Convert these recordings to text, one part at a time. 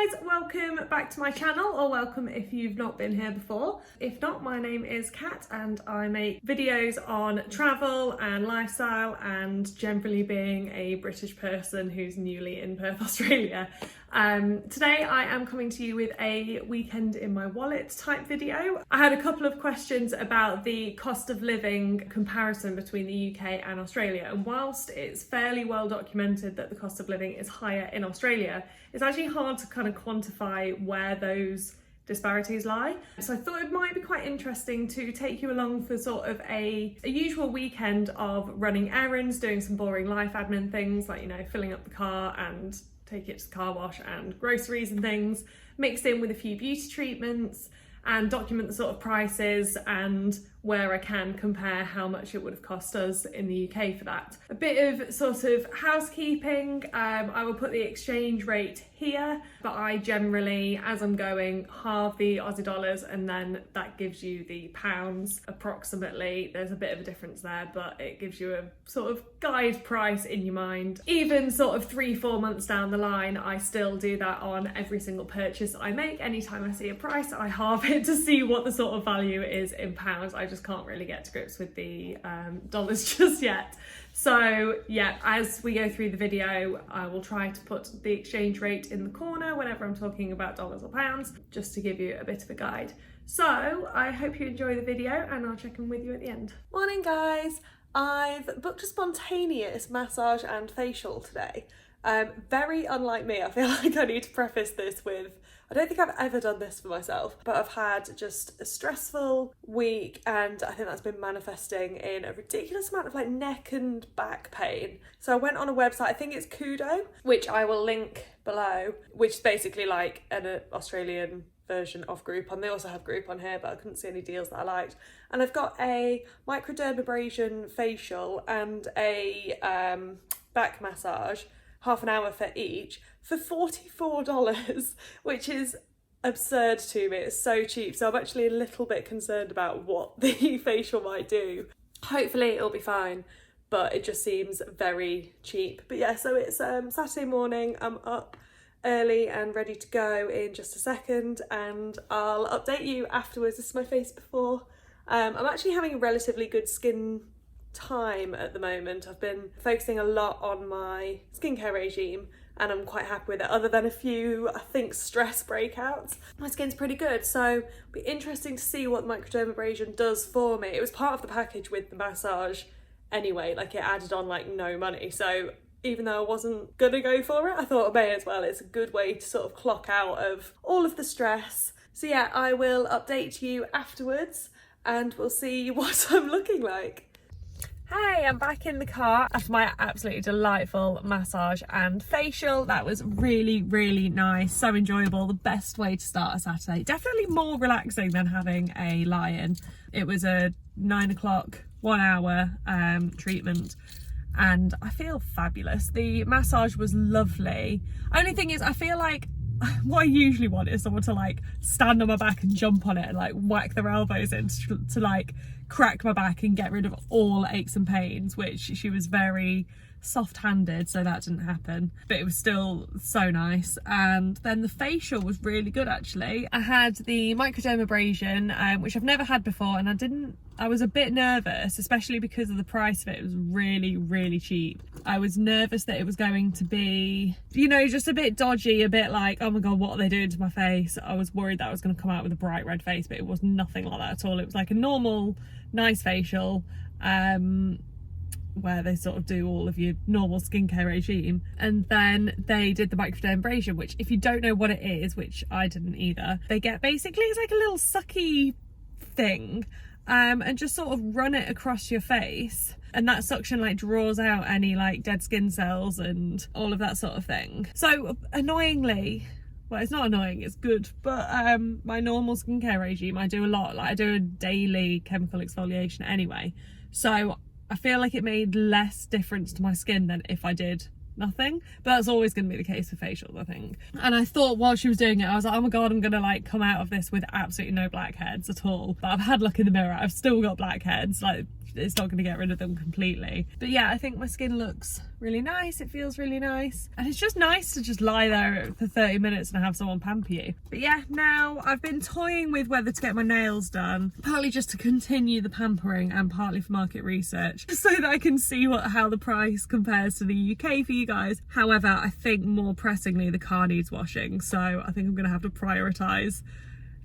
guys, welcome back to my channel, or welcome if you've not been here before. If not, my name is Kat and I make videos on travel and lifestyle and generally being a British person who's newly in Perth, Australia. Today I am coming to you with a weekend in my wallet type video. I had a couple of questions about the cost of living comparison between the UK and Australia, and whilst it's fairly well documented that the cost of living is higher in Australia, it's actually hard to kind of quantify where those disparities lie. So I thought it might be quite interesting to take you along for sort of a usual weekend of running errands, doing some boring life admin things like, you know, filling up the car and take it to the car wash and groceries and things, mixed in with a few beauty treatments, and document the sort of prices and where I can compare how much it would have cost us in the UK for that. A bit of sort of housekeeping. I will put the exchange rate here, but I generally, as I'm going, halve the Aussie dollars and then that gives you the pounds approximately. There's a bit of a difference there, but it gives you a sort of guide price in your mind. Even sort of 3-4 months down the line, I still do that on every single purchase I make. Anytime I see a price, I halve it to see what the sort of value is in pounds. I just can't really get to grips with the dollars just yet. So yeah, as we go through the video, I will try to put the exchange rate in the corner whenever I'm talking about dollars or pounds, just to give you a bit of a guide. So I hope you enjoy the video and I'll check in with you at the end. Morning guys, I've booked a spontaneous massage and facial today. Very unlike me. I feel like I need to preface this with, I don't think I've ever done this for myself, but I've had just a stressful week and I think that's been manifesting in a ridiculous amount of like neck and back pain. So I went on a website, I think it's Kudo, which I will link below, which is basically like an Australian version of Groupon. They also have Groupon here, but I couldn't see any deals that I liked. And I've got a microdermabrasion facial and a back massage, half an hour for each, for $44, which is absurd to me. It's so cheap. So I'm actually a little bit concerned about what the facial might do. Hopefully it'll be fine, but it just seems very cheap. But yeah, so it's Saturday morning. I'm up early and ready to go in just a second, and I'll update you afterwards. This is my face before. I'm actually having a relatively good skin time at the moment. I've been focusing a lot on my skincare regime and I'm quite happy with it, other than a few, I think, stress breakouts. My skin's pretty good, so it'll be interesting to see what microdermabrasion does for me. It was part of the package with the massage anyway, like it added on like no money, so even though I wasn't gonna go for it, I thought I may as well. It's a good way to sort of clock out of all of the stress. So yeah, I will update you afterwards and we'll see what I'm looking like. Hey, I'm back in the car after my absolutely delightful massage and facial. That was really, really nice, so enjoyable. The best way to start a Saturday. Definitely more relaxing than having a lie-in. It was a 9 o'clock, 1 hour treatment and I feel fabulous. The massage was lovely. Only thing is, I feel like what I usually want is someone to like stand on my back and jump on it and like whack their elbows in to like crack my back and get rid of all aches and pains, which she was very soft-handed, so that didn't happen, but it was still so nice. And then the facial was really good actually. I had the microdermabrasion, which I've never had before, and I was a bit nervous, especially because of the price of it. It was really, really cheap. I was nervous that it was going to be, you know, just a bit dodgy, a bit like, oh my god, what are they doing to my face? I was worried that I was going to come out with a bright red face, but it was nothing like that at all. It was like a normal, nice facial, where they sort of do all of your normal skincare regime, and then they did the microdermabrasion, which if you don't know what it is, which I didn't either, they get basically, it's like a little sucky thing, and just sort of run it across your face, and that suction like draws out any like dead skin cells and all of that sort of thing. So annoyingly, well, it's not annoying, it's good, but my normal skincare regime, I do a lot, like I do a daily chemical exfoliation anyway, so I feel like it made less difference to my skin than if I did nothing, but that's always going to be the case for facials, I think. And I thought while she was doing it, I was like, oh my god, I'm gonna like come out of this with absolutely no blackheads at all. But I've had luck in the mirror, I've still got blackheads. Like, it's not going to get rid of them completely. But yeah, I think my skin looks really nice, it feels really nice, and it's just nice to just lie there for 30 minutes and have someone pamper you. But yeah, now I've been toying with whether to get my nails done, partly just to continue the pampering and partly for market research, so that I can see how the price compares to the UK for you guys. However, I think more pressingly the car needs washing, so I think I'm gonna have to prioritise,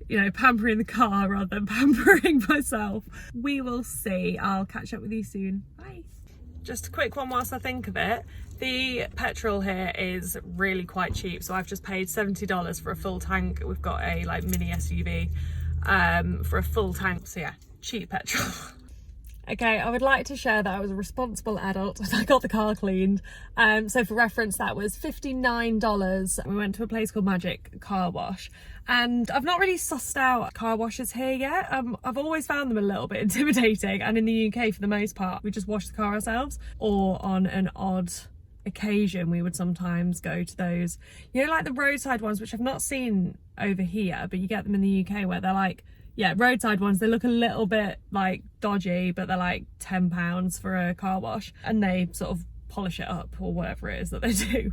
you know, pampering the car rather than pampering myself. We will see. I'll catch up with you soon. Bye. Just a quick one whilst I think of it. The petrol here is really quite cheap, so I've just paid $70 for a full tank. We've got a like mini SUV for a full tank, so yeah, cheap petrol. Okay, I would like to share that I was a responsible adult and I got the car cleaned. So for reference, that was $59. We went to a place called Magic Car Wash, and I've not really sussed out car washes here yet. I've always found them a little bit intimidating, and in the UK for the most part we just wash the car ourselves, or on an odd occasion we would sometimes go to those, you know, like the roadside ones, which I've not seen over here, but you get them in the UK, where they're like, yeah, roadside ones. They look a little bit like dodgy, but they're like £10 for a car wash, and they sort of polish it up or whatever it is that they do.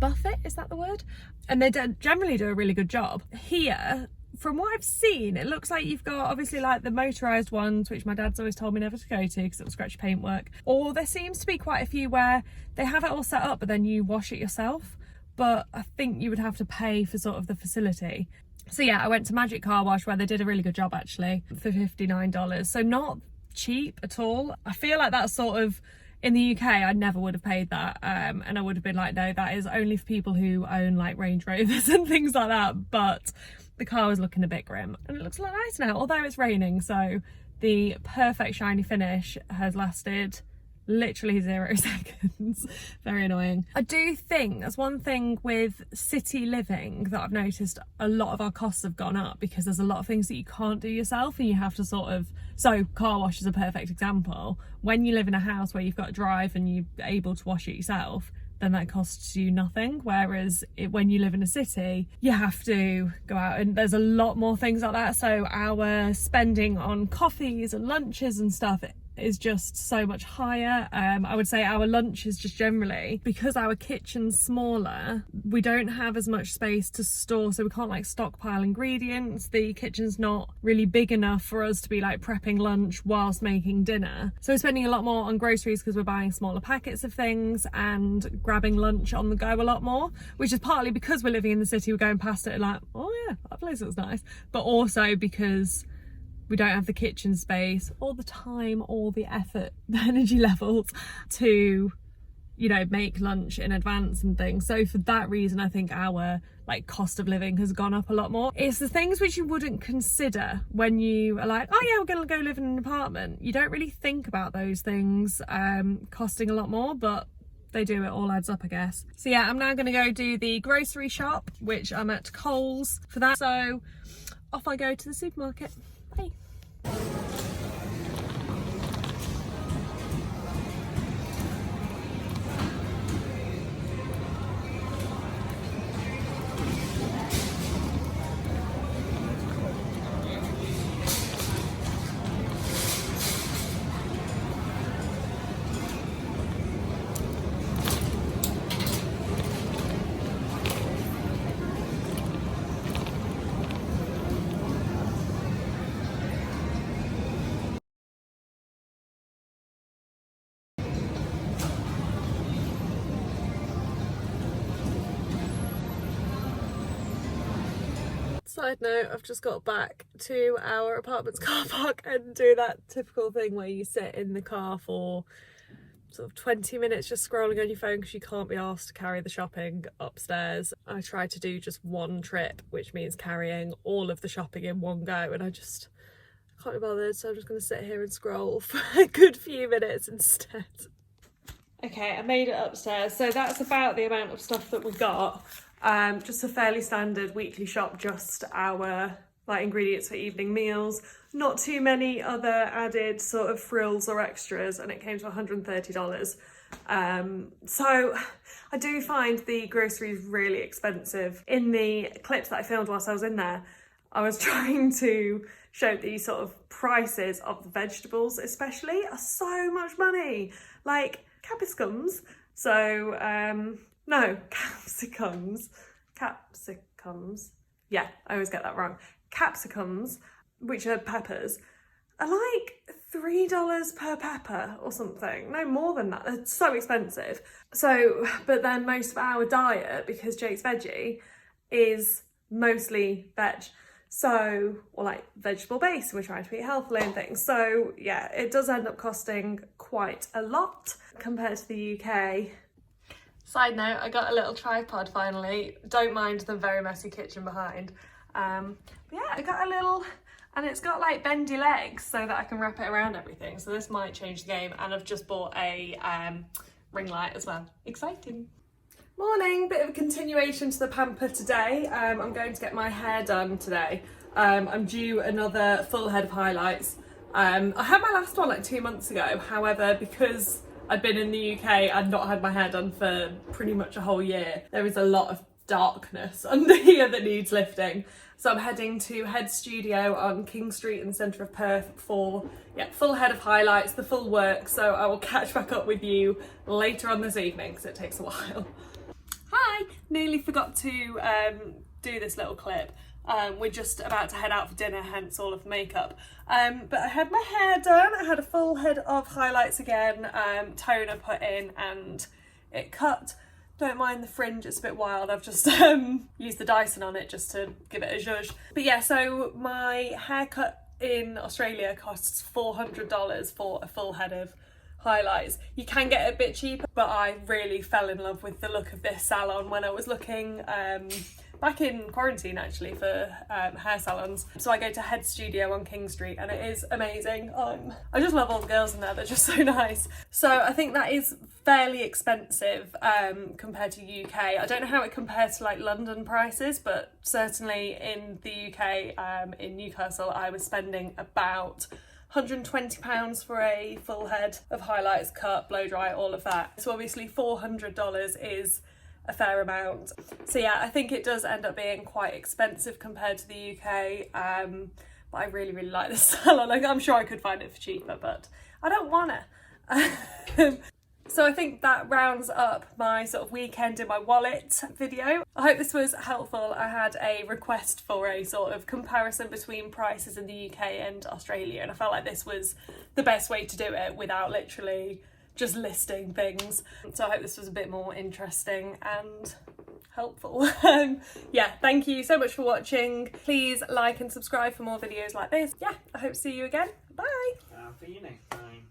Buff it, is that the word? And they generally do a really good job. Here, from what I've seen, it looks like you've got obviously like the motorised ones, which my dad's always told me never to go to because it will scratch paintwork. Or there seems to be quite a few where they have it all set up, but then you wash it yourself. But I think you would have to pay for sort of the facility. So yeah, I went to Magic Car Wash, where they did a really good job actually, for $59. So not cheap at all. I feel like that's sort of, in the UK, I never would have paid that. And I would have been like, no, that is only for people who own like Range Rovers and things like that. But the car was looking a bit grim, and it looks a lot nice now, although it's raining. So the perfect shiny finish has lasted literally 0 seconds. Very annoying. I do think that's one thing with city living that I've noticed. A lot of our costs have gone up because there's a lot of things that you can't do yourself, and you have to sort of, so car wash is a perfect example. When you live in a house where you've got to drive and you're able to wash it yourself, then that costs you nothing. Whereas when you live in a city, you have to go out, and there's a lot more things like that. So our spending on coffees and lunches and stuff is just so much higher. I would say our lunch is just generally, because our kitchen's smaller, we don't have as much space to store, so we can't like stockpile ingredients. The kitchen's not really big enough for us to be like prepping lunch whilst making dinner, so we're spending a lot more on groceries because we're buying smaller packets of things and grabbing lunch on the go a lot more, which is partly because we're living in the city, we're going past it and like, oh yeah, that place looks nice, but also because we don't have the kitchen space or the time or the effort, the energy levels to, you know, make lunch in advance and things. So for that reason, I think our like cost of living has gone up a lot more. It's the things which you wouldn't consider when you are like, oh yeah, we're gonna go live in an apartment. You don't really think about those things costing a lot more, but they do, it all adds up, I guess. So yeah, I'm now gonna go do the grocery shop, which I'm at Coles for that. So off I go to the supermarket. Bye. Side note, I've just got back to our apartment's car park and do that typical thing where you sit in the car for sort of 20 minutes just scrolling on your phone because you can't be asked to carry the shopping upstairs. I tried to do just one trip, which means carrying all of the shopping in one go, and I can't be bothered, so I'm just going to sit here and scroll for a good few minutes instead. Okay, I made it upstairs, so that's about the amount of stuff that we got. Just a fairly standard weekly shop, just our like ingredients for evening meals, not too many other added sort of frills or extras, and it came to $130. So I do find the groceries really expensive. In the clips that I filmed whilst I was in there, I was trying to showed these sort of prices of the vegetables especially are so much money. Like capsicums, capsicums, yeah, I always get that wrong. Capsicums, which are peppers, are like $3 per pepper or something. No more than that. They're so expensive. So, but then most of our diet, because Jake's veggie, is mostly veg. So, or like vegetable based, we're trying to eat healthily and things. So yeah, it does end up costing quite a lot compared to the UK. Side note, I got a little tripod finally. Don't mind the very messy kitchen behind. Yeah, I got a little, and it's got like bendy legs so that I can wrap it around everything. So this might change the game. And I've just bought a ring light as well. Exciting. Morning, bit of a continuation to the pamper today. I'm going to get my hair done today. I'm due another full head of highlights. I had my last one like 2 months ago. However, because I'd been in the UK and not had my hair done for pretty much a whole year, there is a lot of darkness under here that needs lifting. So I'm heading to Head Studio on King Street in the centre of Perth for full head of highlights, the full work. So I will catch back up with you later on this evening because it takes a while. Hi! Nearly forgot to do this little clip. We're just about to head out for dinner, hence all of the makeup. But I had my hair done, I had a full head of highlights again, toner put in and it cut. Don't mind the fringe, it's a bit wild. I've just used the Dyson on it just to give it a zhuzh. But yeah, so my haircut in Australia costs $400 for a full head of highlights. You can get it a bit cheaper, but I really fell in love with the look of this salon when I was looking back in quarantine actually for hair salons. So I go to Head Studio on King Street and it is amazing. I just love all the girls in there, they're just so nice. So I think that is fairly expensive compared to UK. I don't know how it compares to like London prices, but certainly in the UK, in Newcastle, I was spending about £120 for a full head of highlights, cut, blow dry, all of that. So obviously $400 is a fair amount. So yeah, I think it does end up being quite expensive compared to the UK, but I really, really like this salon. Like, I'm sure I could find it for cheaper, but I don't wanna. So I think that rounds up my sort of weekend in my wallet video. I hope this was helpful. I had a request for a sort of comparison between prices in the UK and Australia, and I felt like this was the best way to do it without literally just listing things. So I hope this was a bit more interesting and helpful. Yeah, thank you so much for watching. Please like and subscribe for more videos like this. Yeah, I hope to see you again. Bye. See you next time.